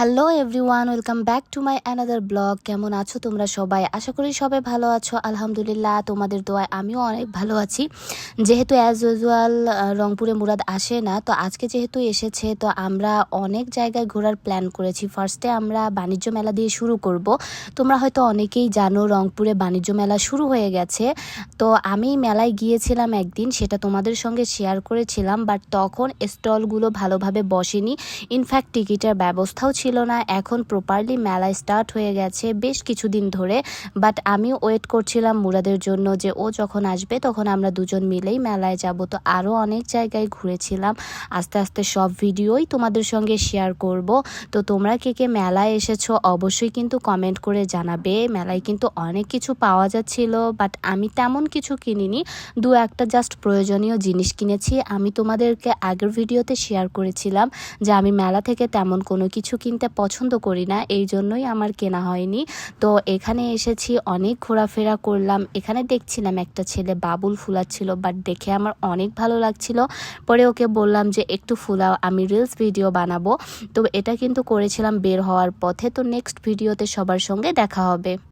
Hello everyone, welcome back to my another blog. কেমন আছো তোমরা সবাই? আশা করি সবাই ভালো আছো। আলহামদুলিল্লাহ, তোমাদের দোয়ায় আমিও অনেক ভালো আছি। যেহেতু অ্যাজ ইউজুয়াল রংপুরে মুরাদ আসে না, তো আজকে যেহেতু এসেছে, তো আমরা অনেক জায়গায় ঘোরার প্ল্যান করেছি। ফার্স্টে আমরা বাণিজ্য মেলা দিয়ে শুরু করব। তোমরা হয়তো অনেকেই জানো রংপুরে বাণিজ্য মেলা শুরু হয়ে গেছে। তো আমি মেলায় গিয়েছিলাম একদিন, সেটা তোমাদের সঙ্গে শেয়ার করেছিলাম, বাট তখন স্টলগুলো ভালোভাবে বসেনি। ইনফ্যাক্ট টিকিটের ব্যবস্থাও ছিল না। এখন প্রপারলি মেলা স্টার্ট হয়ে গেছে বেশ কিছুদিন ধরে, বাট আমি ওয়েট করছিলাম মুরাদের জন্য যে ও যখন আসবে তখন আমরা দুজন মিলেই মেলায় যাব। তো আরও অনেক জায়গায় ঘুরেছিলাম, আস্তে আস্তে সব ভিডিওই তোমাদের সঙ্গে শেয়ার করব। তো তোমরা কে কে মেলায় এসেছো অবশ্যই কিন্তু কমেন্ট করে জানাবে। মেলায় কিন্তু অনেক কিছু পাওয়া যাচ্ছিল, বাট আমি তেমন কিছু কিনিনি, দু একটা জাস্ট প্রয়োজনীয় জিনিস কিনেছি। আমি তোমাদেরকে আগের ভিডিওতে শেয়ার করেছিলাম যে আমি মেলা থেকে তেমন কোনো কিছু কিনতে পছন্দ করি না, এই জন্যই আমার কেনা হয়নি। তো এখানে এসেছি, অনেক ঘোরাফেরা করলাম। এখানে দেখছিলাম একটা ছেলে বাবুল ফুলাচ্ছিল, বাট দেখে আমার অনেক ভালো লাগছিল। পরে ওকে বললাম যে একটু ফুলাও, আমি রিলস ভিডিও বানাবো। তো এটা কিন্তু করেছিলাম বের হওয়ার পথে। তো নেক্সট ভিডিওতে সবার সঙ্গে দেখা হবে।